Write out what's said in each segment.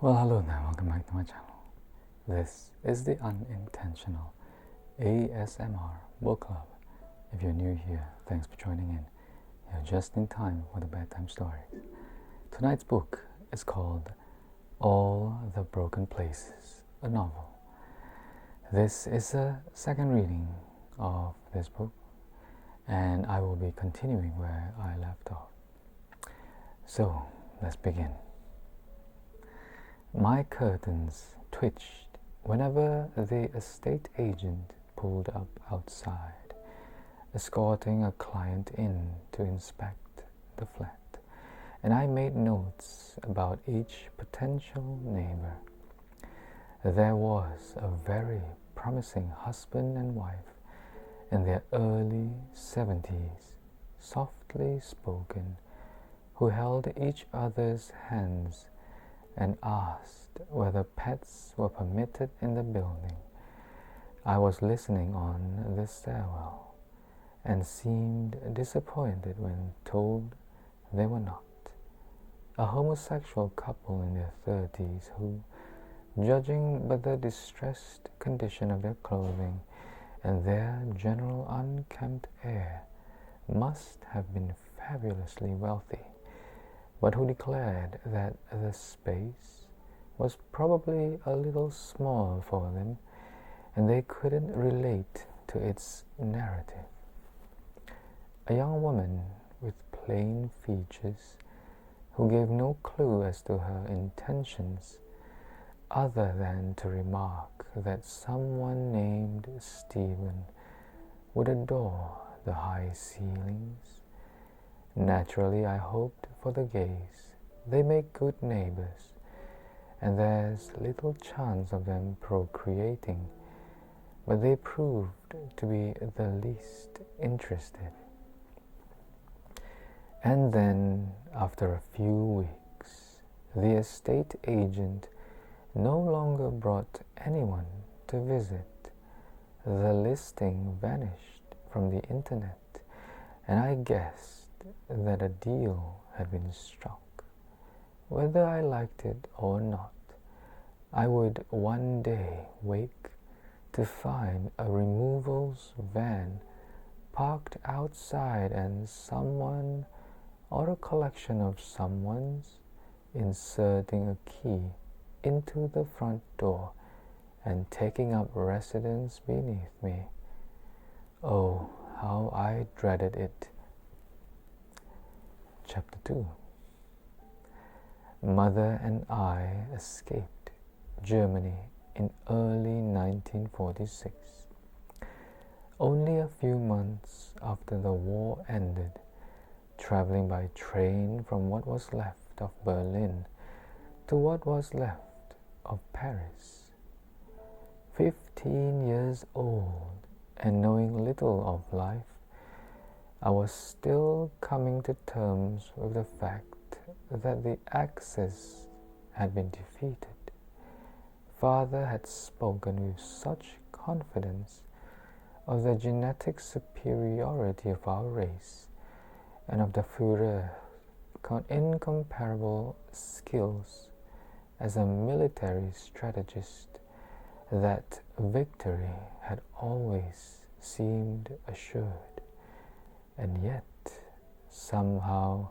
Well, hello there, welcome back to my channel. This is the Unintentional ASMR Book Club. If you're new here, thanks for joining in. You're just in time for the bedtime stories. Tonight's book is called All the Broken Places, a novel. This is a second reading of this book, and I will be continuing where I left off. So, let's begin. My curtains twitched whenever the estate agent pulled up outside, escorting a client in to inspect the flat, and I made notes about each potential neighbor. There was a very promising husband and wife in their early 70s, softly spoken, who held each other's hands and asked whether pets were permitted in the building. I was listening on the stairwell and seemed disappointed when told they were not. A homosexual couple in their 30s who, judging by the distressed condition of their clothing and their general unkempt air, must have been fabulously wealthy, but who declared that the space was probably a little small for them and they couldn't relate to its narrative. A young woman with plain features who gave no clue as to her intentions other than to remark that someone named Stephen would adore the high ceilings. Naturally, I hoped for the gays. They make good neighbors, and there's little chance of them procreating, but they proved to be the least interested. And then, after a few weeks, the estate agent no longer brought anyone to visit. The listing vanished from the internet, and I guessed that a deal had been struck. Whether I liked it or not, I would one day wake to find a removals van parked outside and someone or a collection of someones inserting a key into the front door and taking up residence beneath me. Oh, how I dreaded it. Chapter 2. Mother and I escaped Germany in early 1946. Only a few months after the war ended, traveling by train from what was left of Berlin to what was left of Paris. 15 years old and knowing little of life, I was still coming to terms with the fact that the Axis had been defeated. Father had spoken with such confidence of the genetic superiority of our race and of the Führer's incomparable skills as a military strategist that victory had always seemed assured. And yet, somehow,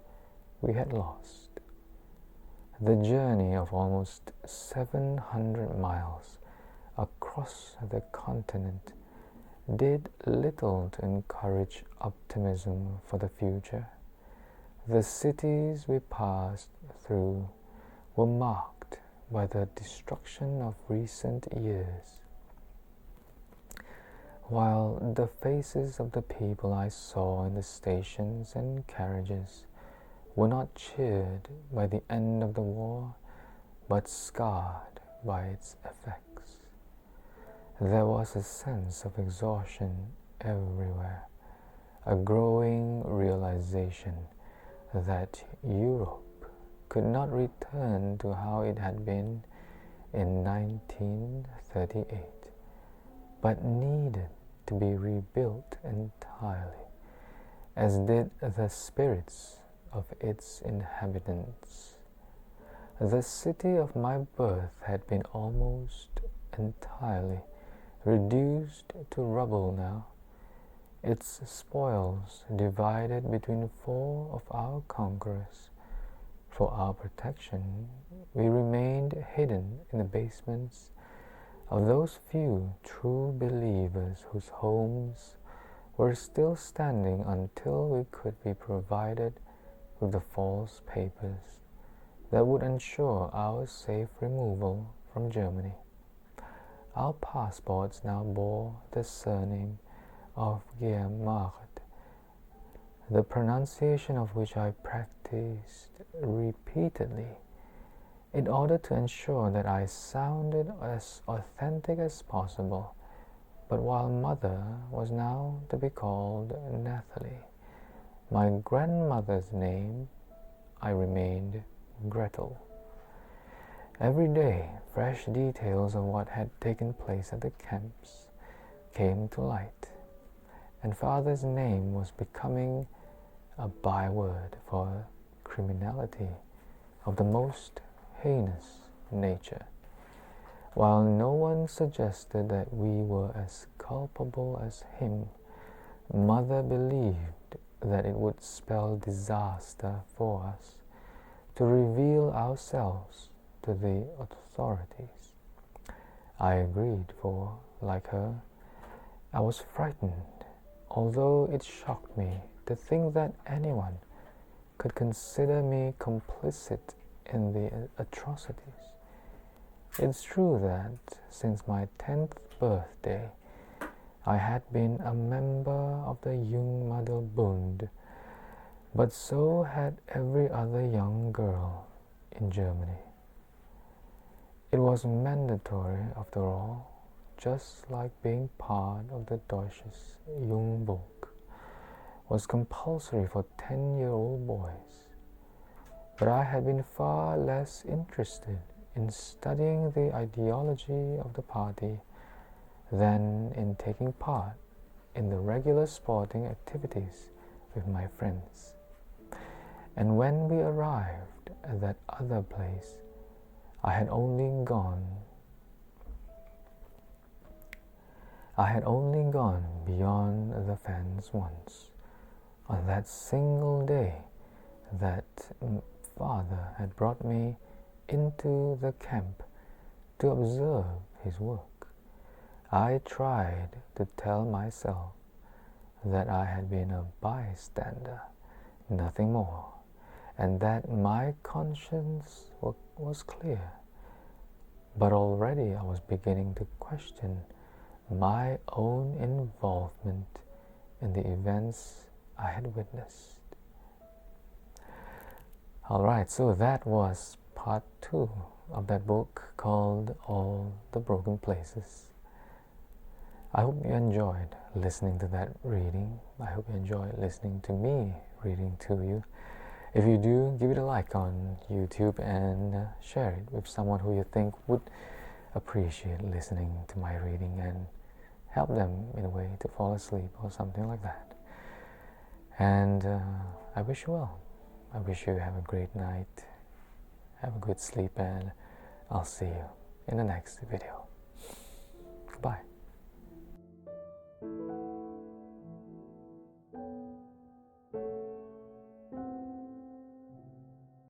we had lost. The journey of almost 700 miles across the continent did little to encourage optimism for the future. The cities we passed through were marked by the destruction of recent years, while the faces of the people I saw in the stations and carriages were not cheered by the end of the war, but scarred by its effects. There was a sense of exhaustion everywhere, a growing realization that Europe could not return to how it had been in 1938, but needed to be rebuilt entirely, as did the spirits of its inhabitants. The city of my birth had been almost entirely reduced to rubble now, its spoils divided between 4 of our conquerors. For our protection, we remained hidden in the basements of those few true believers whose homes were still standing until we could be provided with the false papers that would ensure our safe removal from Germany. Our passports now bore the surname of Guillemard, the pronunciation of which I practiced repeatedly in order to ensure that I sounded as authentic as possible. But while mother was now to be called Nathalie, my grandmother's name, I remained Gretel. Every day, fresh details of what had taken place at the camps came to light, and father's name was becoming a byword for criminality of the most heinous nature. While no one suggested that we were as culpable as him, mother believed that it would spell disaster for us to reveal ourselves to the authorities. I agreed, for, like her, I was frightened, although it shocked me to think that anyone could consider me complicit in the atrocities. It's true that since my 10th birthday, I had been a member of the Jungmadelbund, but so had every other young girl in Germany. It was mandatory, after all, just like being part of the Deutsches Jungvolk was compulsory for 10-year-old boys. But I had been far less interested in studying the ideology of the party than in taking part in the regular sporting activities with my friends. And when we arrived at that other place, I had only gone beyond the fence once, on that single day that father had brought me into the camp to observe his work. I tried to tell myself that I had been a bystander, nothing more, and that my conscience was clear. But already I was beginning to question my own involvement in the events I had witnessed. Alright, so that was part 2 of that book called All the Broken Places. I hope you enjoyed listening to that reading. I hope you enjoyed listening to me reading to you. If you do, give it a like on YouTube and share it with someone who you think would appreciate listening to my reading and help them in a way to fall asleep or something like that. And I wish you well. I wish you have a great night, have a good sleep, and I'll see you in the next video. Goodbye.